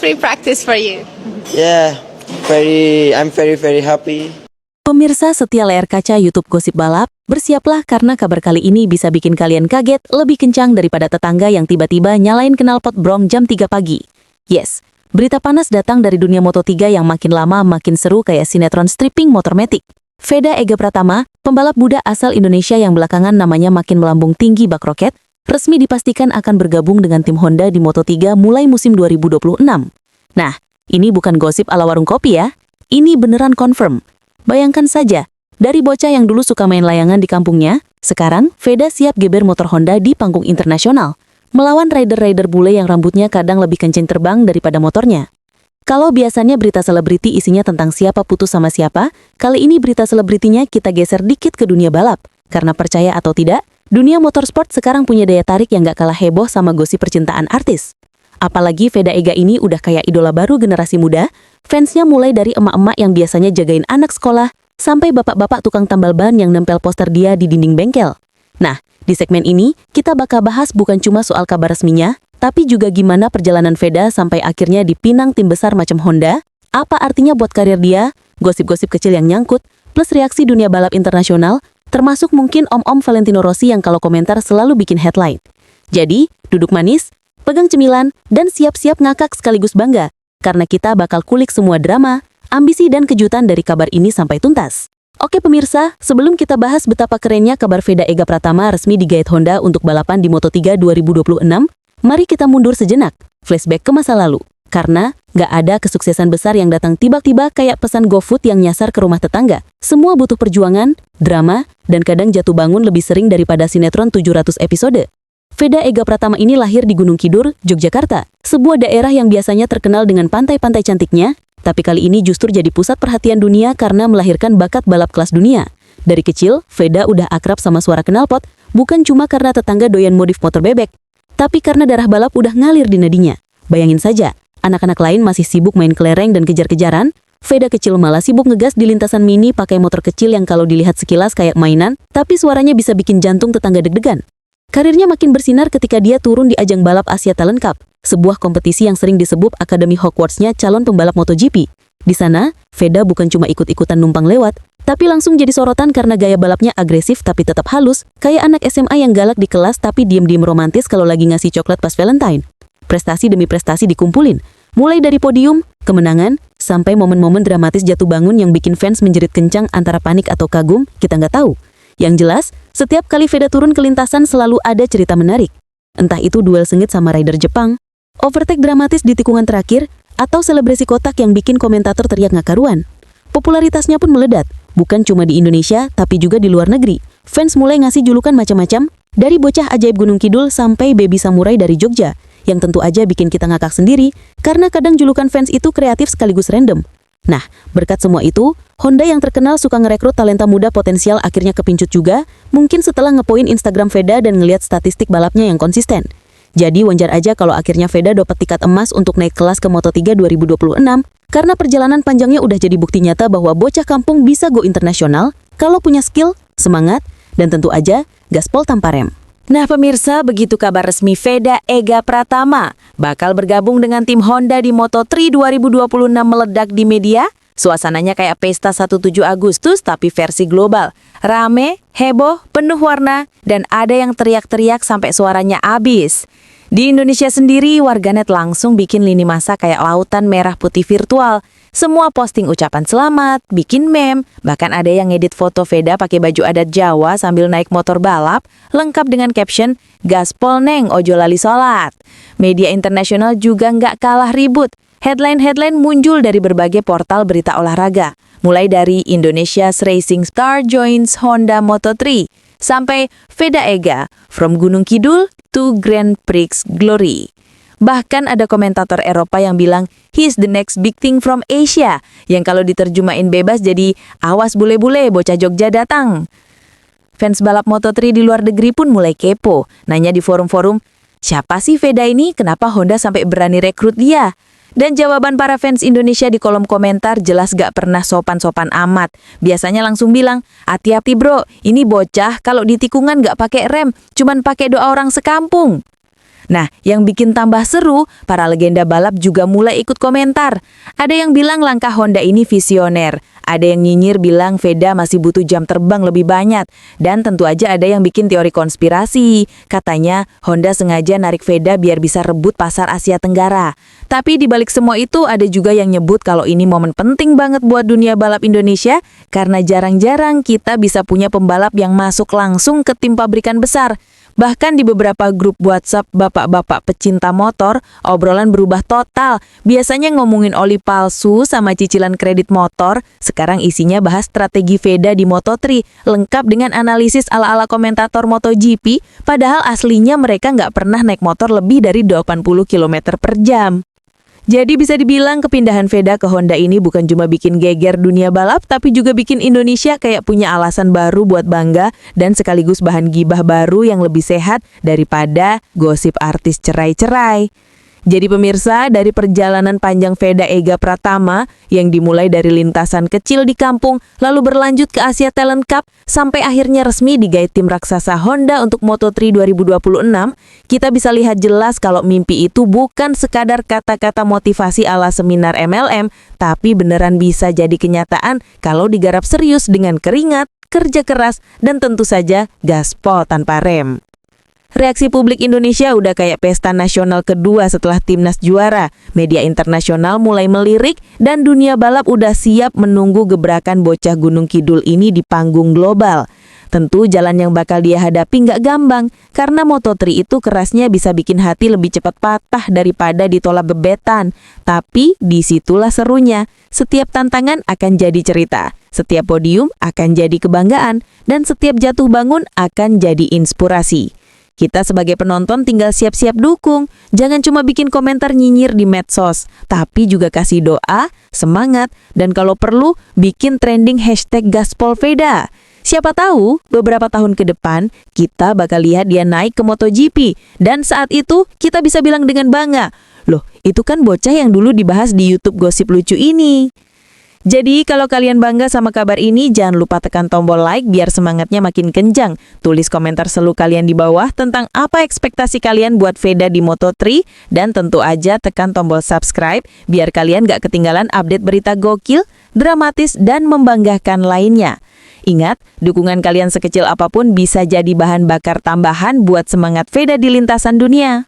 free practice for you? Yeah, I'm very happy. Pemirsa setia layar kaca YouTube Gosip Balap, bersiaplah karena kabar kali ini bisa bikin kalian kaget lebih kencang daripada tetangga yang tiba-tiba nyalain knalpot brong jam 3 pagi. Yes, berita panas datang dari dunia Moto3 yang makin lama makin seru kayak sinetron stripping motor metik. Veda Ega Pratama, pembalap muda asal Indonesia yang belakangan namanya makin melambung tinggi bak roket, resmi dipastikan akan bergabung dengan tim Honda di Moto3 mulai musim 2026. Nah, ini bukan gosip ala warung kopi ya, ini beneran confirm. Bayangkan saja, dari bocah yang dulu suka main layangan di kampungnya, sekarang Veda siap geber motor Honda di panggung internasional, melawan rider-rider bule yang rambutnya kadang lebih kenceng terbang daripada motornya. Kalau biasanya berita selebriti isinya tentang siapa putus sama siapa, kali ini berita selebritinya kita geser dikit ke dunia balap. Karena percaya atau tidak, dunia motorsport sekarang punya daya tarik yang gak kalah heboh sama gosip percintaan artis. Apalagi Veda Ega ini udah kayak idola baru generasi muda, fansnya mulai dari emak-emak yang biasanya jagain anak sekolah, sampai bapak-bapak tukang tambal ban yang nempel poster dia di dinding bengkel. Nah, di segmen ini, kita bakal bahas bukan cuma soal kabar resminya, tapi juga gimana perjalanan Veda sampai akhirnya dipinang tim besar macam Honda, apa artinya buat karir dia, gosip-gosip kecil yang nyangkut, plus reaksi dunia balap internasional, termasuk mungkin om-om Valentino Rossi yang kalau komentar selalu bikin headline. Jadi, duduk manis, pegang cemilan, dan siap-siap ngakak sekaligus bangga, karena kita bakal kulik semua drama, ambisi dan kejutan dari kabar ini sampai tuntas. Oke pemirsa, sebelum kita bahas betapa kerennya kabar Veda Ega Pratama resmi digait Honda untuk balapan di Moto3 2026, mari kita mundur sejenak, flashback ke masa lalu. Karena nggak ada kesuksesan besar yang datang tiba-tiba kayak pesan GoFood yang nyasar ke rumah tetangga. Semua butuh perjuangan, drama, dan kadang jatuh bangun lebih sering daripada sinetron 700 episode. Veda Ega Pratama ini lahir di Gunung Kidul, Yogyakarta, sebuah daerah yang biasanya terkenal dengan pantai-pantai cantiknya, tapi kali ini justru jadi pusat perhatian dunia karena melahirkan bakat balap kelas dunia. Dari kecil, Veda udah akrab sama suara knalpot, bukan cuma karena tetangga doyan modif motor bebek, tapi karena darah balap udah ngalir di nadinya. Bayangin saja, anak-anak lain masih sibuk main kelereng dan kejar-kejaran, Veda kecil malah sibuk ngegas di lintasan mini pakai motor kecil yang kalau dilihat sekilas kayak mainan, tapi suaranya bisa bikin jantung tetangga deg-degan. Karirnya makin bersinar ketika dia turun di ajang balap Asia Talent Cup, sebuah kompetisi yang sering disebut Akademi Hogwarts-nya calon pembalap MotoGP. Di sana, Veda bukan cuma ikut-ikutan numpang lewat, tapi langsung jadi sorotan karena gaya balapnya agresif tapi tetap halus, kayak anak SMA yang galak di kelas tapi diem-diem romantis kalau lagi ngasih coklat pas Valentine. Prestasi demi prestasi dikumpulin, mulai dari podium, kemenangan, sampai momen-momen dramatis jatuh bangun yang bikin fans menjerit kencang antara panik atau kagum, kita nggak tahu. Yang jelas, setiap kali Veda turun ke lintasan selalu ada cerita menarik. Entah itu duel sengit sama rider Jepang, overtake dramatis di tikungan terakhir, atau selebrasi kotak yang bikin komentator teriak nggak karuan. Popularitasnya pun meledak, bukan cuma di Indonesia, tapi juga di luar negeri. Fans mulai ngasih julukan macam-macam, dari bocah ajaib Gunung Kidul sampai baby samurai dari Jogja, yang tentu aja bikin kita ngakak sendiri, karena kadang julukan fans itu kreatif sekaligus random. Nah, berkat semua itu, Honda yang terkenal suka ngerekrut talenta muda potensial akhirnya kepincut juga, mungkin setelah ngepoin Instagram Veda dan ngeliat statistik balapnya yang konsisten. Jadi wajar aja kalau akhirnya Veda dapat tiket emas untuk naik kelas ke Moto3 2026, karena perjalanan panjangnya udah jadi bukti nyata bahwa bocah kampung bisa go internasional, kalau punya skill, semangat, dan tentu aja gaspol tanpa rem. Nah pemirsa, begitu kabar resmi Veda Ega Pratama bakal bergabung dengan tim Honda di Moto3 2026 meledak di media. Suasananya kayak pesta 17 Agustus tapi versi global. Rame, heboh, penuh warna, dan ada yang teriak-teriak sampai suaranya habis. Di Indonesia sendiri, warganet langsung bikin lini masa kayak lautan merah putih virtual. Semua posting ucapan selamat, bikin meme, bahkan ada yang ngedit foto Veda pakai baju adat Jawa sambil naik motor balap, lengkap dengan caption, "Gaspol neng, ojo lali sholat." Media internasional juga nggak kalah ribut. Headline-headline muncul dari berbagai portal berita olahraga, mulai dari Indonesia's Racing Star joins Honda Moto3, sampai Veda Ega, from Gunung Kidul to Grand Prix Glory. Bahkan ada komentator Eropa yang bilang, he's the next big thing from Asia, yang kalau diterjemahin bebas jadi, awas bule-bule, bocah Jogja datang. Fans balap Moto3 di luar negeri pun mulai kepo, nanya di forum-forum, siapa sih Veda ini, kenapa Honda sampai berani rekrut dia? Dan jawaban para fans Indonesia di kolom komentar jelas gak pernah sopan-sopan amat. Biasanya langsung bilang, hati-hati bro, ini bocah kalau di tikungan gak pakai rem, cuman pakai doa orang sekampung. Nah, yang bikin tambah seru, para legenda balap juga mulai ikut komentar. Ada yang bilang langkah Honda ini visioner, ada yang nyinyir bilang Veda masih butuh jam terbang lebih banyak, dan tentu aja ada yang bikin teori konspirasi. Katanya Honda sengaja narik Veda biar bisa rebut pasar Asia Tenggara. Tapi di balik semua itu ada juga yang nyebut kalau ini momen penting banget buat dunia balap Indonesia, karena jarang-jarang kita bisa punya pembalap yang masuk langsung ke tim pabrikan besar. Bahkan di beberapa grup WhatsApp bapak-bapak pecinta motor, obrolan berubah total. Biasanya ngomongin oli palsu sama cicilan kredit motor, sekarang isinya bahas strategi Veda di Moto3, lengkap dengan analisis ala-ala komentator MotoGP, padahal aslinya mereka nggak pernah naik motor lebih dari 80 km per jam. Jadi bisa dibilang kepindahan Veda ke Honda ini bukan cuma bikin geger dunia balap, tapi juga bikin Indonesia kayak punya alasan baru buat bangga dan sekaligus bahan gibah baru yang lebih sehat daripada gosip artis cerai-cerai. Jadi pemirsa, dari perjalanan panjang Veda Ega Pratama yang dimulai dari lintasan kecil di kampung, lalu berlanjut ke Asia Talent Cup, sampai akhirnya resmi digait tim raksasa Honda untuk Moto3 2026, kita bisa lihat jelas kalau mimpi itu bukan sekadar kata-kata motivasi ala seminar MLM, tapi beneran bisa jadi kenyataan kalau digarap serius dengan keringat, kerja keras, dan tentu saja gaspol tanpa rem. Reaksi publik Indonesia udah kayak pesta nasional kedua setelah timnas juara. Media internasional mulai melirik dan dunia balap udah siap menunggu gebrakan bocah Gunung Kidul ini di panggung global. Tentu jalan yang bakal dia hadapi nggak gampang, karena Moto3 itu kerasnya bisa bikin hati lebih cepat patah daripada ditolak bebetan. Tapi disitulah serunya, setiap tantangan akan jadi cerita, setiap podium akan jadi kebanggaan, dan setiap jatuh bangun akan jadi inspirasi. Kita sebagai penonton tinggal siap-siap dukung, jangan cuma bikin komentar nyinyir di medsos, tapi juga kasih doa, semangat, dan kalau perlu bikin trending hashtag Gaspol Veda. Siapa tahu beberapa tahun ke depan kita bakal lihat dia naik ke MotoGP, dan saat itu kita bisa bilang dengan bangga, loh itu kan bocah yang dulu dibahas di YouTube Gosip Lucu ini. Jadi kalau kalian bangga sama kabar ini, jangan lupa tekan tombol like biar semangatnya makin kencang. Tulis komentar selu kalian di bawah tentang apa ekspektasi kalian buat Veda di Moto3, dan tentu aja tekan tombol subscribe biar kalian gak ketinggalan update berita gokil, dramatis, dan membanggakan lainnya. Ingat, dukungan kalian sekecil apapun bisa jadi bahan bakar tambahan buat semangat Veda di lintasan dunia.